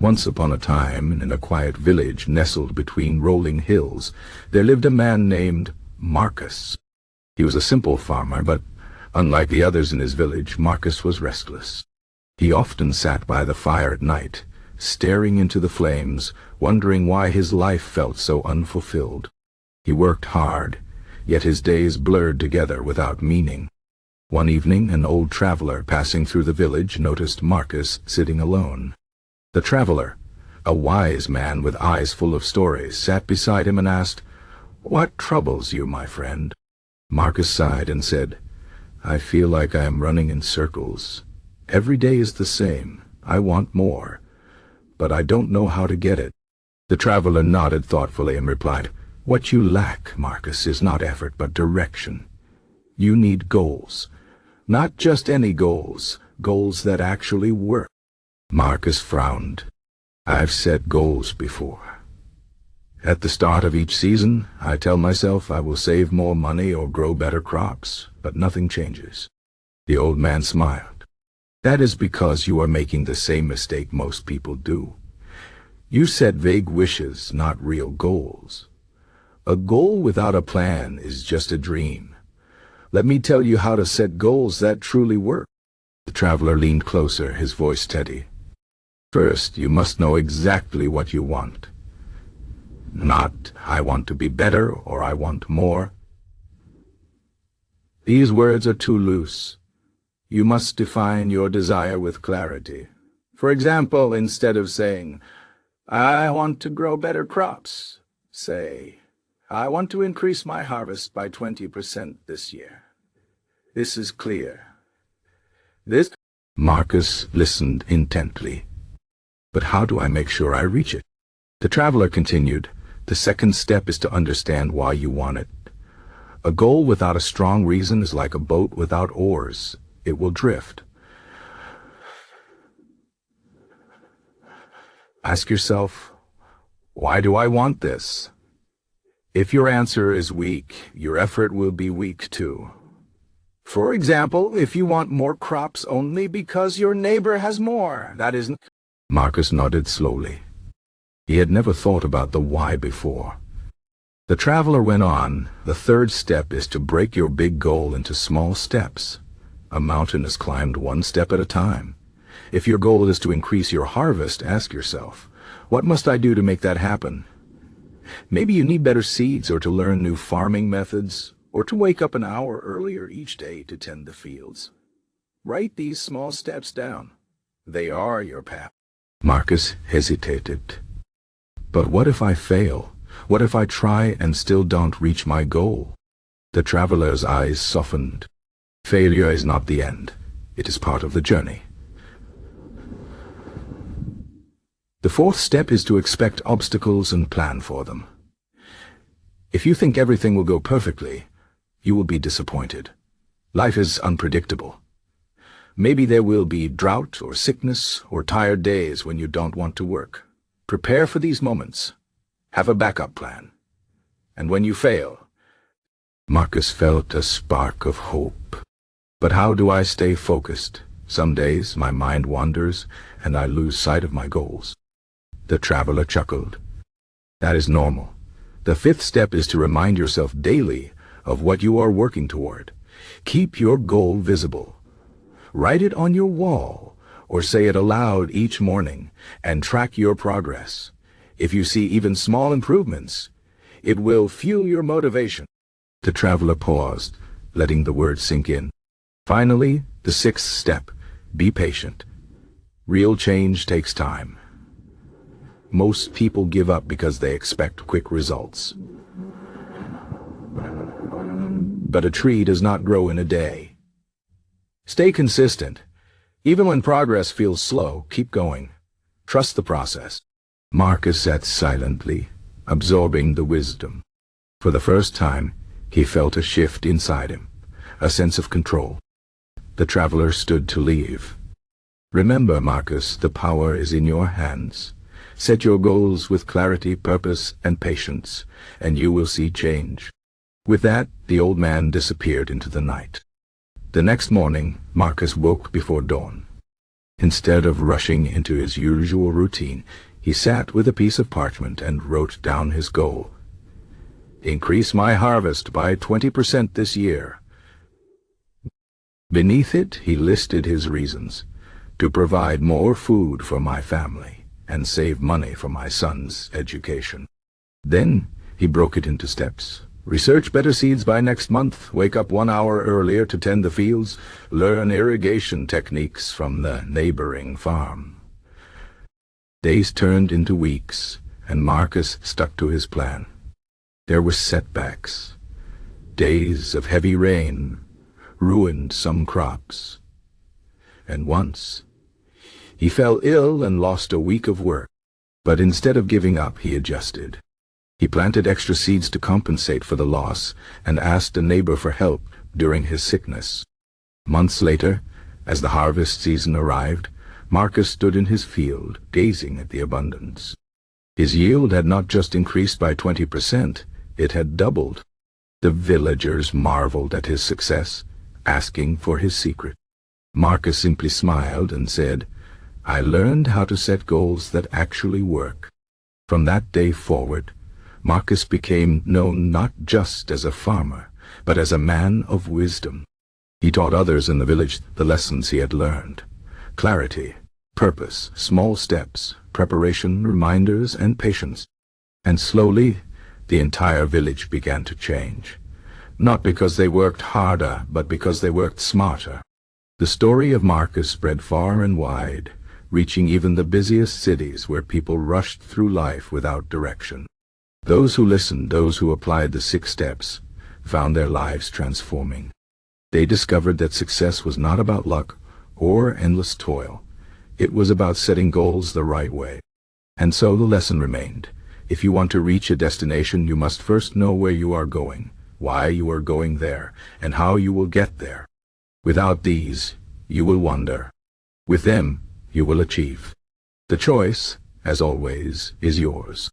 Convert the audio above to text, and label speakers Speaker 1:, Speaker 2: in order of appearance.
Speaker 1: Once upon a time, in a quiet village nestled between rolling hills, there lived a man named Marcus. He was a simple farmer, but unlike the others in his village, Marcus was restless. He often sat by the fire at night, staring into the flames, wondering why his life felt so unfulfilled. He worked hard, yet his days blurred together without meaning. One evening, an old traveler passing through the village noticed Marcus sitting alone. The traveler, a wise man with eyes full of stories, sat beside him and asked, "What troubles you, my friend?" Marcus sighed and said, "I feel like I am running in circles. Every day is the same. I want more, but I don't know how to get it." The traveler nodded thoughtfully and replied, "What you lack, Marcus, is not effort but direction. You need goals. Not just any goals, goals that actually work." Marcus frowned. "I've set goals before. At the start of each season, I tell myself I will save more money or grow better crops, but nothing changes." The old man smiled. "That is because you are making the same mistake most people do. You set vague wishes, not real goals. A goal without a plan is just a dream. Let me tell you how to set goals that truly work." The traveler leaned closer, his voice steady. "First, you must know exactly what you want. Not, 'I want to be better' or 'I want more.' These words are too loose. You must define your desire with clarity. For example, instead of saying, 'I want to grow better crops,' say, 'I want to increase my harvest by 20% this year.' This is clear." Marcus listened intently. "But how do I make sure I reach it?" The traveler continued, "The second step is to understand why you want it. A goal without a strong reason is like a boat without oars. It will drift. Ask yourself, why do I want this? If your answer is weak, your effort will be weak too. For example, if you want more crops only because your neighbor has more, that isn't..." Marcus nodded slowly. He had never thought about the why before. The traveler went on, "The third step is to break your big goal into small steps. A mountain is climbed one step at a time. If your goal is to increase your harvest, ask yourself, what must I do to make that happen? Maybe you need better seeds or to learn new farming methods, or to wake up an hour earlier each day to tend the fields. Write these small steps down. They are your path." Marcus hesitated. "But what if I fail? What if I try and still don't reach my goal?" The traveler's eyes softened. "Failure is not the end. It is part of the journey. The fourth step is to expect obstacles and plan for them. If you think everything will go perfectly, you will be disappointed. Life is unpredictable. Maybe there will be drought or sickness or tired days when you don't want to work. Prepare for these moments. Have a backup plan. And when you fail..." Marcus felt a spark of hope. "But how do I stay focused? Some days my mind wanders and I lose sight of my goals." The traveler chuckled. "That is normal. The fifth step is to remind yourself daily of what you are working toward. Keep your goal visible. Write it on your wall or say it aloud each morning and track your progress. If you see even small improvements, it will fuel your motivation." The traveler paused, letting the words sink in. Finally, the sixth step, be patient. Real change takes time. Most people give up because they expect quick results. But a tree does not grow in a day. Stay consistent. Even when progress feels slow, keep going. Trust the process." Marcus sat silently, absorbing the wisdom. For the first time, he felt a shift inside him, a sense of control. The traveler stood to leave. "Remember, Marcus, the power is in your hands. Set your goals with clarity, purpose, and patience, and you will see change." With that, the old man disappeared into the night. The next morning, Marcus woke before dawn. Instead of rushing into his usual routine, he sat with a piece of parchment and wrote down his goal. Increase my harvest by 20% this year. Beneath it, he listed his reasons: to provide more food for my family and save money for my son's education. Then he broke it into steps. Research better seeds by next month. Wake up 1 hour earlier to tend the fields. Learn irrigation techniques from the neighboring farm. Days turned into weeks, and Marcus stuck to his plan. There were setbacks. Days of heavy rain ruined some crops. And once, he fell ill and lost a week of work. But instead of giving up, he adjusted. He planted extra seeds to compensate for the loss and asked a neighbor for help during his sickness. Months later, as the harvest season arrived, Marcus stood in his field, gazing at the abundance. His yield had not just increased by 20%, it had doubled. The villagers marveled at his success, asking for his secret. Marcus simply smiled and said, "I learned how to set goals that actually work." From that day forward, Marcus became known not just as a farmer, but as a man of wisdom. He taught others in the village the lessons he had learned: clarity, purpose, small steps, preparation, reminders, and patience. And slowly, the entire village began to change. Not because they worked harder, but because they worked smarter. The story of Marcus spread far and wide, reaching even the busiest cities where people rushed through life without direction. Those who listened, those who applied the 6 steps, found their lives transforming. They discovered that success was not about luck or endless toil. It was about setting goals the right way. And so the lesson remained: if you want to reach a destination, you must first know where you are going, why you are going there, and how you will get there. Without these, you will wander. With them, you will achieve. The choice, as always, is yours.